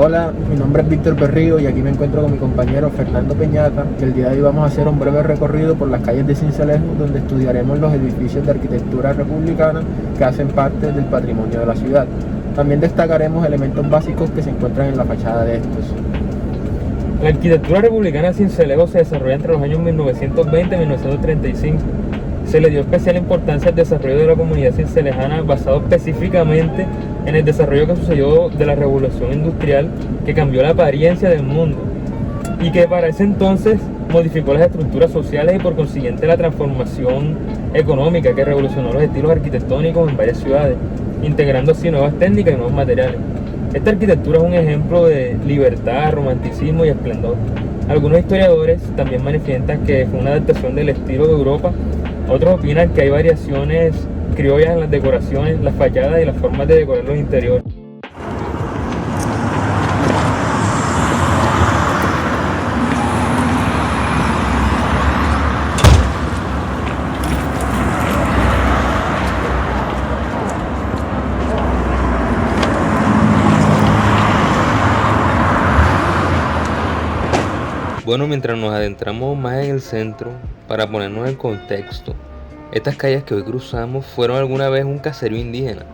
Hola, mi nombre es Víctor Berrío y aquí me encuentro con mi compañero Fernando Peñata, que el día de hoy vamos a hacer un breve recorrido por las calles de Sincelejo, donde estudiaremos los edificios de arquitectura republicana que hacen parte del patrimonio de la ciudad. También destacaremos elementos básicos que se encuentran en la fachada de estos. La arquitectura republicana de Sincelejo se desarrolla entre los años 1920 y 1935. Se le dio especial importancia al desarrollo de la comunidad cincelejana basado específicamente en el desarrollo que sucedió de la revolución industrial que cambió la apariencia del mundo y que para ese entonces modificó las estructuras sociales y por consiguiente la transformación económica que revolucionó los estilos arquitectónicos en varias ciudades, integrando así nuevas técnicas y nuevos materiales. Esta arquitectura es un ejemplo de libertad, romanticismo y esplendor. Algunos historiadores también manifiestan que fue una adaptación del estilo de Europa. Otros opinan que hay variaciones criollas en las decoraciones, las fachadas y las formas de decorar los interiores. Bueno, mientras nos adentramos más en el centro, para ponernos en contexto, estas calles que hoy cruzamos fueron alguna vez un caserío indígena,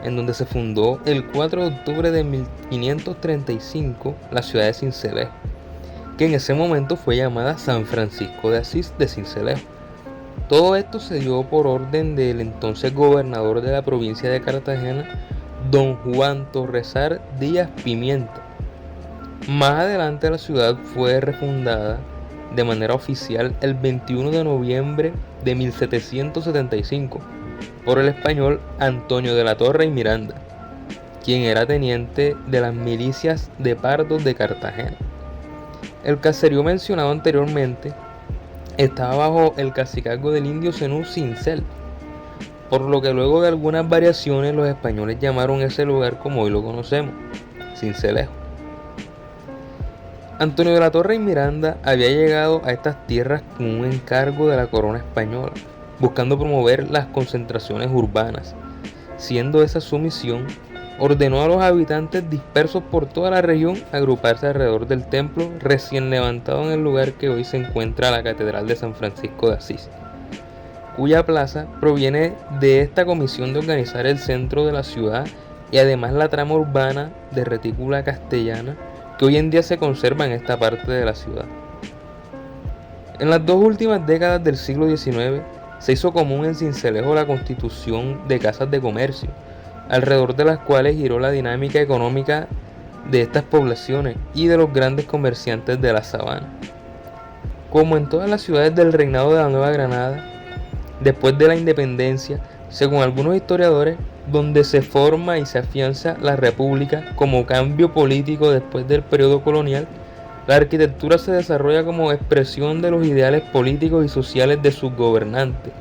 en donde se fundó el 4 de octubre de 1535 la ciudad de Sincelejo, que en ese momento fue llamada San Francisco de Asís de Sincelejo. Todo esto se dio por orden del entonces gobernador de la provincia de Cartagena, don Juan Torresar Díaz Pimienta. Más adelante la ciudad fue refundada de manera oficial el 21 de noviembre de 1775 por el español Antonio de la Torre y Miranda, quien era teniente de las milicias de Pardos de Cartagena. El caserío mencionado anteriormente estaba bajo el cacicazgo del indio Zenú Sincel, por lo que luego de algunas variaciones los españoles llamaron ese lugar como hoy lo conocemos, Sincelejo. Antonio de la Torre y Miranda había llegado a estas tierras con un encargo de la corona española, buscando promover las concentraciones urbanas. Siendo esa su misión, ordenó a los habitantes dispersos por toda la región agruparse alrededor del templo recién levantado en el lugar que hoy se encuentra la Catedral de San Francisco de Asís, cuya plaza proviene de esta comisión de organizar el centro de la ciudad y además la trama urbana de retícula castellana que hoy en día se conserva en esta parte de la ciudad. En las dos últimas décadas del siglo XIX se hizo común en Sincelejo la constitución de casas de comercio, alrededor de las cuales giró la dinámica económica de estas poblaciones y de los grandes comerciantes de la sabana. Como en todas las ciudades del reinado de la Nueva Granada, después de la independencia, según algunos historiadores, donde se forma y se afianza la república como cambio político después del periodo colonial, la arquitectura se desarrolla como expresión de los ideales políticos y sociales de sus gobernantes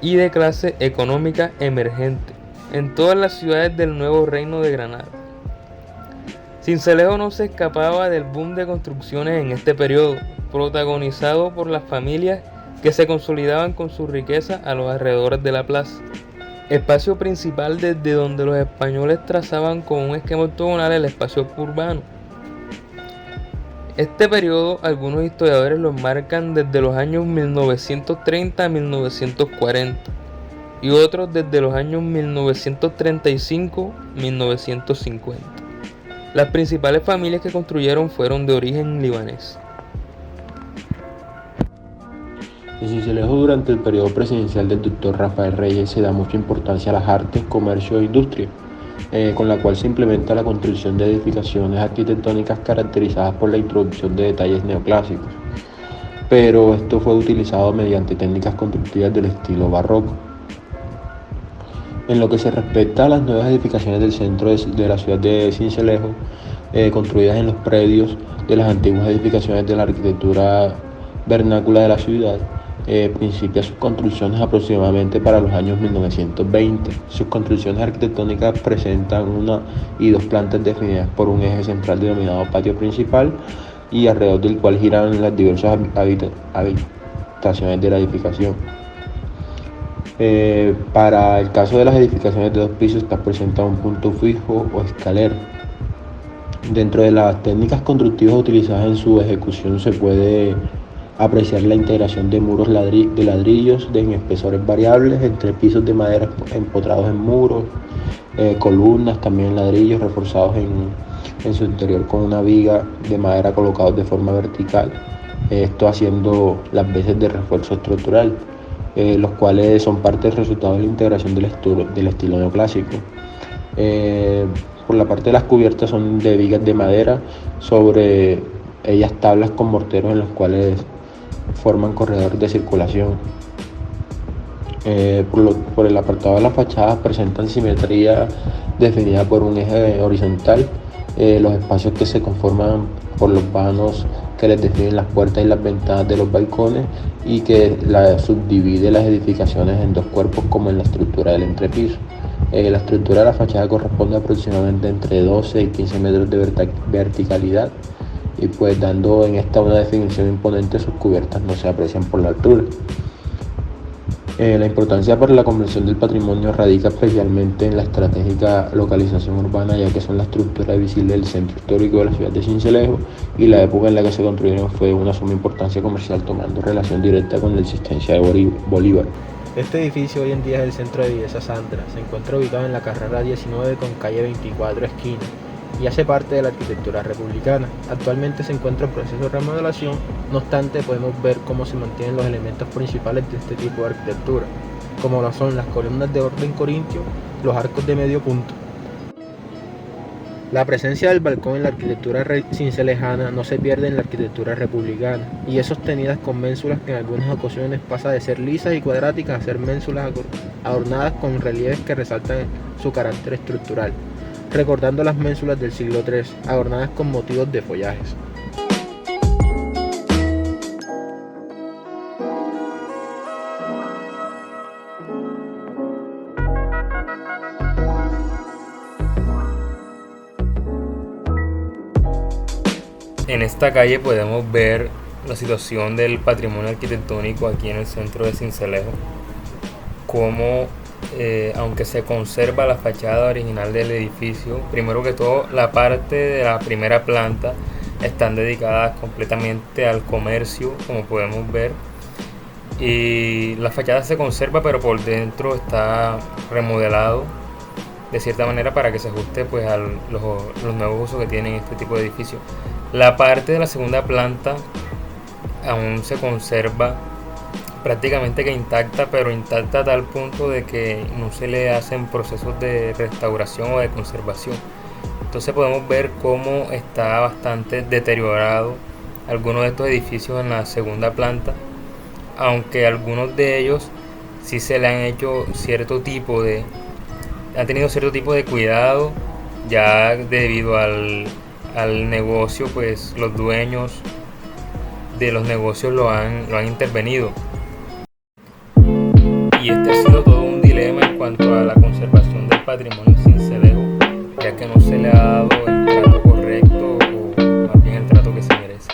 y de clase económica emergente en todas las ciudades del nuevo reino de Granada. Sincelejo no se escapaba del boom de construcciones en este periodo, protagonizado por las familias que se consolidaban con su riqueza a los alrededores de la plaza, espacio principal desde donde los españoles trazaban con un esquema ortogonal el espacio urbano. Este periodo algunos historiadores lo marcan desde los años 1930 a 1940 y otros desde los años 1935-1950. Las principales familias que construyeron fueron de origen libanés. En Sincelejo, durante el periodo presidencial del Dr. Rafael Reyes, se da mucha importancia a las artes, comercio e industria, con la cual se implementa la construcción de edificaciones arquitectónicas caracterizadas por la introducción de detalles neoclásicos, pero esto fue utilizado mediante técnicas constructivas del estilo barroco. En lo que se respecta a las nuevas edificaciones del centro de la ciudad de Sincelejo, construidas en los predios de las antiguas edificaciones de la arquitectura vernácula de la ciudad, principia sus construcciones aproximadamente para los años 1920. Sus construcciones arquitectónicas presentan una y dos plantas definidas por un eje central denominado patio principal y alrededor del cual giran las diversas habitaciones de la edificación. Para el caso de las edificaciones de dos pisos, estas presentan un punto fijo o escalera. Dentro de las técnicas constructivas utilizadas en su ejecución se puede apreciar la integración de muros de ladrillos en espesores variables entre pisos de madera empotrados en muros, columnas también ladrillos reforzados en su interior con una viga de madera colocados de forma vertical, esto haciendo las veces de refuerzo estructural, los cuales son parte del resultado de la integración del estilo neoclásico. Por la parte de las cubiertas son de vigas de madera, sobre ellas tablas con morteros en los cuales forman corredores de circulación. Por el apartado de las fachadas presentan simetría definida por un eje horizontal, los espacios que se conforman por los vanos que les definen las puertas y las ventanas de los balcones y que subdivide las edificaciones en dos cuerpos como en la estructura del entrepiso. La estructura de la fachada corresponde aproximadamente entre 12 y 15 metros de verticalidad y pues dando en esta una definición imponente, sus cubiertas no se aprecian por la altura. La importancia para la conservación del patrimonio radica especialmente en la estratégica localización urbana, ya que son la estructura visible del centro histórico de la ciudad de Sincelejo y la época en la que se construyeron fue de una suma importancia comercial, tomando relación directa con la existencia de Bolívar. Este edificio hoy en día es el centro de Viveza Sandra, se encuentra ubicado en la carrera 19 con calle 24 esquina y hace parte de la arquitectura republicana. Actualmente se encuentra en proceso de remodelación, no obstante podemos ver cómo se mantienen los elementos principales de este tipo de arquitectura, como lo son las columnas de orden corintio, los arcos de medio punto. La presencia del balcón en la arquitectura cincelejana no se pierde en la arquitectura republicana y es sostenida con ménsulas que en algunas ocasiones pasa de ser lisas y cuadráticas a ser ménsulas adornadas con relieves que resaltan su carácter estructural, recordando las ménsulas del siglo III, adornadas con motivos de follajes. En esta calle podemos ver la situación del patrimonio arquitectónico aquí en el centro de Sincelejo, como aunque se conserva la fachada original del edificio, primero que todo la parte de la primera planta están dedicadas completamente al comercio, como podemos ver, y la fachada se conserva, pero por dentro está remodelado de cierta manera para que se ajuste pues a los nuevos usos que tienen este tipo de edificios. La parte de la segunda planta aún se conserva prácticamente que intacta, pero intacta a tal punto de que no se le hacen procesos de restauración o de conservación. Entonces podemos ver cómo está bastante deteriorado algunos de estos edificios en la segunda planta, aunque algunos de ellos sí se le han hecho han tenido cierto tipo de cuidado, ya debido al negocio, pues los dueños de los negocios lo han intervenido. Y este ha sido todo un dilema en cuanto a la conservación del patrimonio en Sincelejo, ya que no se le ha dado el trato correcto o más bien el trato que se merece.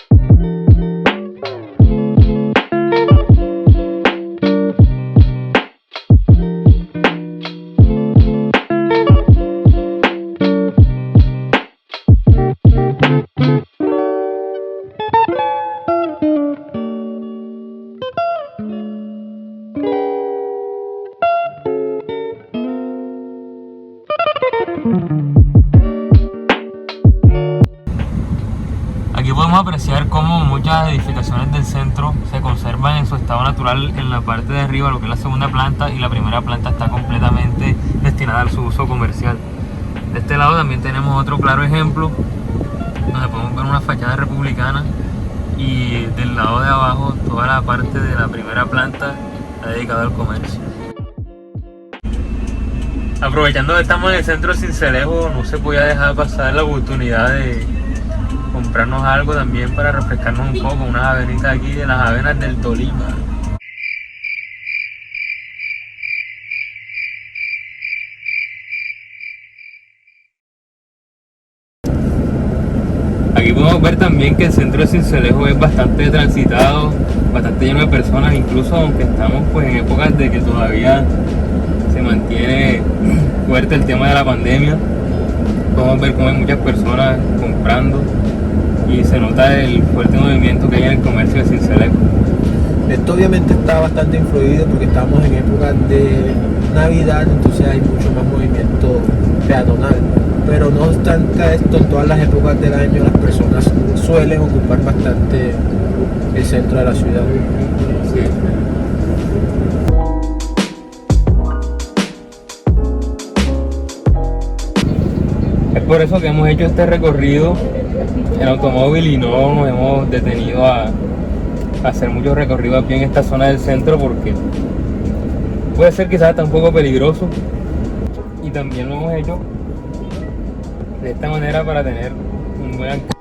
Aquí podemos apreciar cómo muchas edificaciones del centro se conservan en su estado natural en la parte de arriba, lo que es la segunda planta, y la primera planta está completamente destinada a su uso comercial. De este lado también tenemos otro claro ejemplo, donde podemos ver una fachada republicana, y del lado de abajo toda la parte de la primera planta está dedicada al comercio. Aprovechando que estamos en el centro de Sincelejo, no se podía dejar pasar la oportunidad de comprarnos algo también para refrescarnos un poco, unas avenitas aquí de las avenas del Tolima. Aquí podemos ver también que el centro de Sincelejo es bastante transitado, bastante lleno de personas, incluso aunque estamos pues en épocas de que todavía se mantiene fuerte el tema de la pandemia. Podemos ver cómo hay muchas personas comprando comprando y se nota el fuerte movimiento que hay en el comercio de Sincelejo. Esto obviamente está bastante influido porque estamos en época de Navidad, entonces hay mucho más movimiento peatonal. Pero no obstante esto, en todas las épocas del año las personas suelen ocupar bastante el centro de la ciudad. Sí. Es por eso que hemos hecho este recorrido en automóvil y no nos hemos detenido a hacer muchos recorridos aquí en esta zona del centro, porque puede ser quizás hasta un poco peligroso, y también lo hemos hecho de esta manera para tener un buen alcance.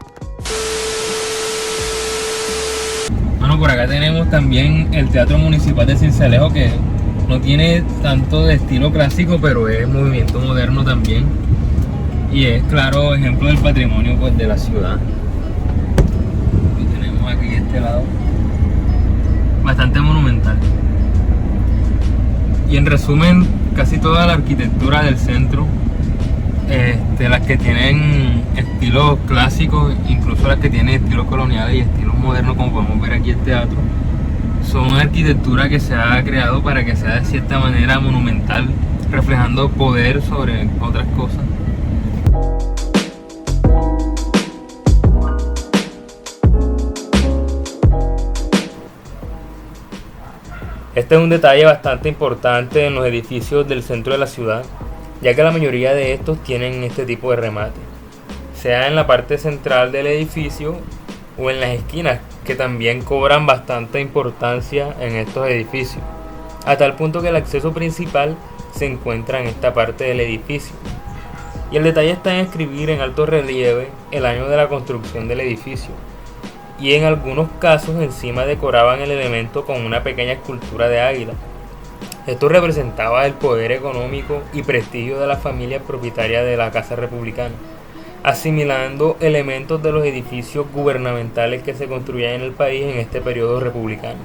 Bueno, por acá tenemos también el Teatro Municipal de Sincelejo, que no tiene tanto de estilo clásico, pero es movimiento moderno también, y es claro ejemplo del patrimonio, pues, de la ciudad. Lo tenemos aquí a este lado, bastante monumental. Y en resumen, casi toda la arquitectura del centro, las que tienen estilos clásicos, incluso las que tienen estilos coloniales y estilos modernos, como podemos ver aquí el teatro, son arquitectura que se ha creado para que sea de cierta manera monumental, reflejando poder sobre otras cosas. Este es un detalle bastante importante en los edificios del centro de la ciudad, ya que la mayoría de estos tienen este tipo de remate, sea en la parte central del edificio o en las esquinas, que también cobran bastante importancia en estos edificios, a tal punto que el acceso principal se encuentra en esta parte del edificio. Y el detalle está en escribir en alto relieve el año de la construcción del edificio, y en algunos casos encima decoraban el elemento con una pequeña escultura de águila. Esto representaba el poder económico y prestigio de la familia propietaria de la Casa Republicana, asimilando elementos de los edificios gubernamentales que se construían en el país en este periodo republicano.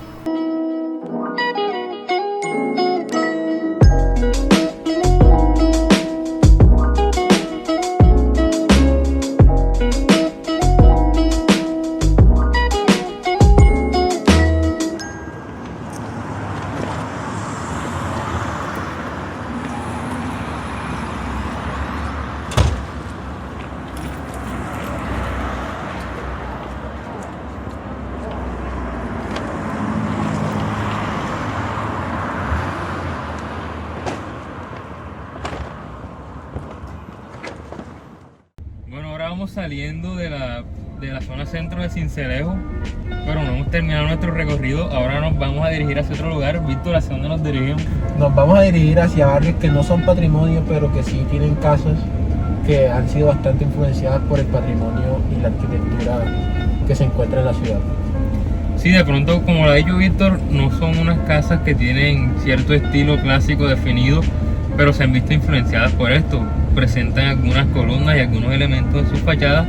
Vamos saliendo de la zona centro de Sincelejo, pero no hemos terminado nuestro recorrido. Ahora nos vamos a dirigir hacia otro lugar. Víctor, ¿hacia dónde nos dirigimos? Nos vamos a dirigir hacia barrios que no son patrimonio, pero que sí tienen casas que han sido bastante influenciadas por el patrimonio y la arquitectura que se encuentra en la ciudad. Sí, de pronto, como lo ha dicho Víctor, no son unas casas que tienen cierto estilo clásico definido, pero se han visto influenciadas por esto. Presentan algunas columnas y algunos elementos de sus fachadas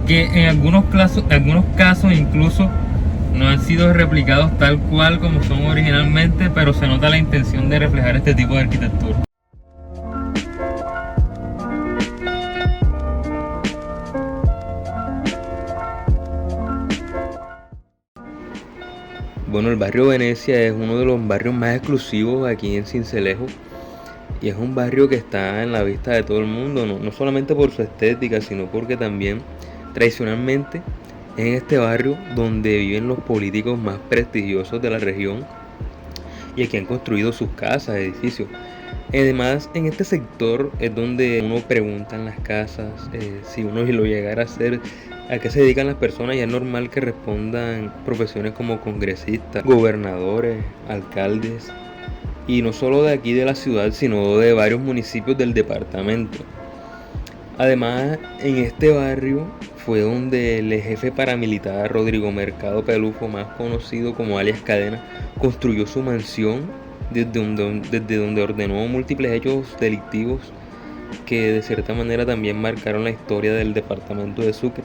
que en algunos casos incluso no han sido replicados tal cual como son originalmente, pero se nota la intención de reflejar este tipo de arquitectura. Bueno, el barrio Venecia es uno de los barrios más exclusivos aquí en Sincelejo, y es un barrio que está en la vista de todo el mundo, no solamente por su estética, sino porque también tradicionalmente es en este barrio donde viven los políticos más prestigiosos de la región y aquí han construido sus casas, edificios. Además, en este sector es donde uno pregunta en las casas si uno lo llegara a hacer, a qué se dedican las personas, y es normal que respondan profesiones como congresistas, gobernadores, alcaldes, y no solo de aquí de la ciudad, sino de varios municipios del departamento. Además, en este barrio fue donde el jefe paramilitar Rodrigo Mercado Pelufo, más conocido como alias Cadena, construyó su mansión, desde donde ordenó múltiples hechos delictivos que de cierta manera también marcaron la historia del departamento de Sucre.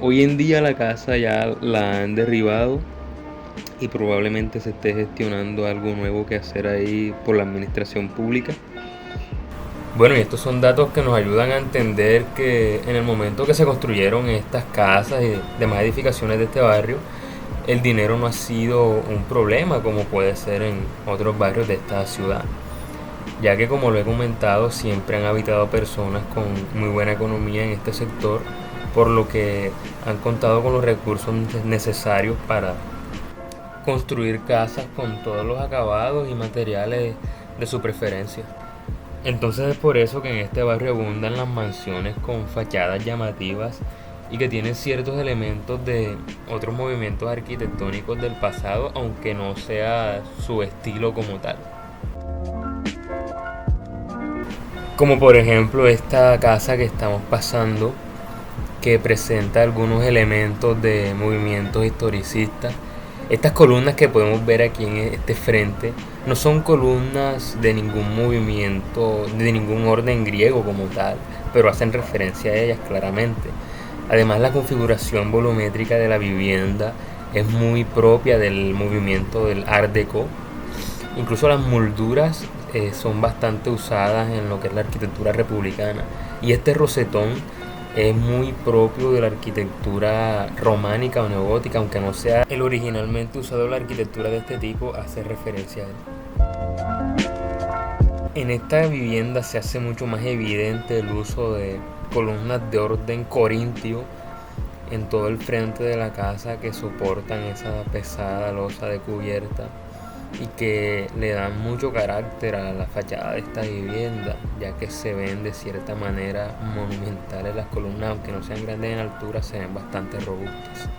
Hoy en día la casa ya la han derribado y probablemente se esté gestionando algo nuevo que hacer ahí por la administración pública. Bueno, y estos son datos que nos ayudan a entender que en el momento que se construyeron estas casas y demás edificaciones de este barrio, el dinero no ha sido un problema como puede ser en otros barrios de esta ciudad, ya que como lo he comentado, siempre han habitado personas con muy buena economía en este sector, por lo que han contado con los recursos necesarios para construir casas con todos los acabados y materiales de su preferencia. Entonces es por eso que en este barrio abundan las mansiones con fachadas llamativas y que tienen ciertos elementos de otros movimientos arquitectónicos del pasado, aunque no sea su estilo como tal. Como por ejemplo esta casa que estamos pasando, que presenta algunos elementos de movimientos historicistas. Estas columnas que podemos ver aquí en este frente no son columnas de ningún movimiento, de ningún orden griego como tal, pero hacen referencia a ellas claramente. Además, la configuración volumétrica de la vivienda es muy propia del movimiento del Art Deco. Incluso las molduras son bastante usadas en lo que es la arquitectura republicana. Y este rosetón es muy propio de la arquitectura románica o neogótica, aunque no sea el originalmente usado en la arquitectura de este tipo, hace referencia a él. En esta vivienda se hace mucho más evidente el uso de columnas de orden corintio en todo el frente de la casa que soportan esa pesada losa de cubierta y que le dan mucho carácter a la fachada de esta vivienda, ya que se ven de cierta manera monumentales las columnas, aunque no sean grandes en altura, se ven bastante robustas.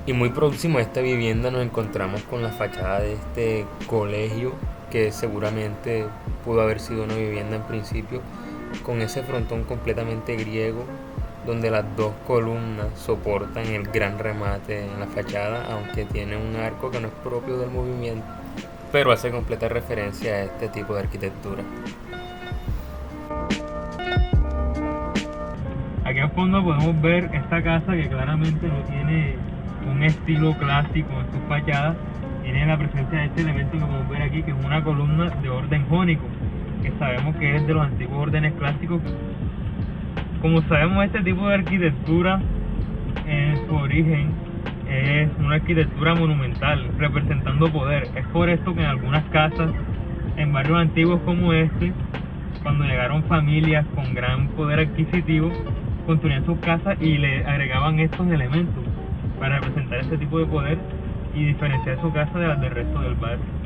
Y muy próximo a esta vivienda nos encontramos con la fachada de este colegio, que seguramente pudo haber sido una vivienda en principio, con ese frontón completamente griego, donde las dos columnas soportan el gran remate en la fachada, aunque tiene un arco que no es propio del movimiento, pero hace completa referencia a este tipo de arquitectura. Aquí al fondo podemos ver esta casa que claramente no tiene un estilo clásico en sus fachadas, tiene la presencia de este elemento que podemos ver aquí, que es una columna de orden jónico, que sabemos que es de los antiguos órdenes clásicos. Como sabemos, este tipo de arquitectura en su origen es una arquitectura monumental, representando poder. Es por esto que en algunas casas, en barrios antiguos como este, cuando llegaron familias con gran poder adquisitivo, construían sus casas y le agregaban estos elementos para representar este tipo de poder y diferenciar su casa de las del resto del barrio.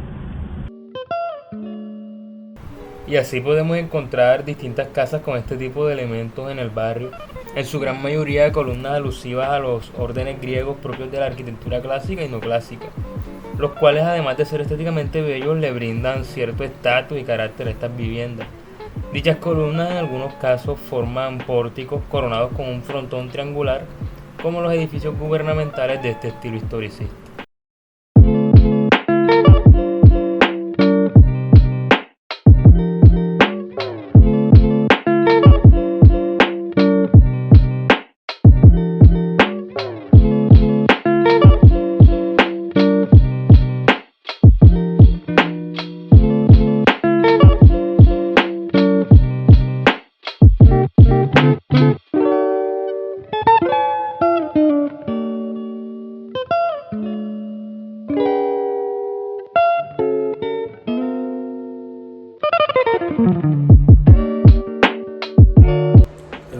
Y así podemos encontrar distintas casas con este tipo de elementos en el barrio, en su gran mayoría de columnas alusivas a los órdenes griegos propios de la arquitectura clásica y no clásica, los cuales además de ser estéticamente bellos le brindan cierto estatus y carácter a estas viviendas. Dichas columnas en algunos casos forman pórticos coronados con un frontón triangular, como los edificios gubernamentales de este estilo historicista.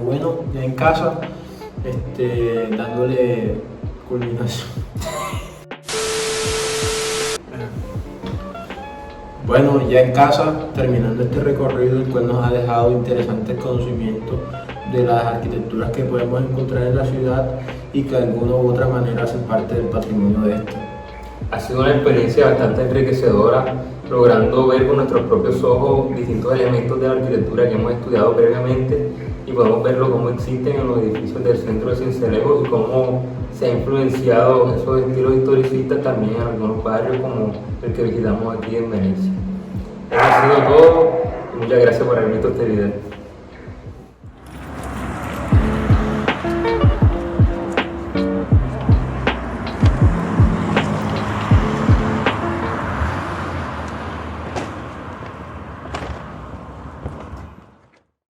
Bueno, ya en casa, dándole culminación. Bueno, ya en casa, terminando este recorrido, el cual nos ha dejado interesantes conocimientos de las arquitecturas que podemos encontrar en la ciudad y que de alguna u otra manera hacen parte del patrimonio de esta. Ha sido una experiencia bastante enriquecedora, logrando ver con nuestros propios ojos distintos elementos de la arquitectura que hemos estudiado previamente y podemos verlo cómo existen en los edificios del centro de Sincelejo y cómo se ha influenciado esos estilos historicistas también en algunos barrios como el que visitamos aquí en Venecia. Eso ha sido todo y muchas gracias por haber visto este video.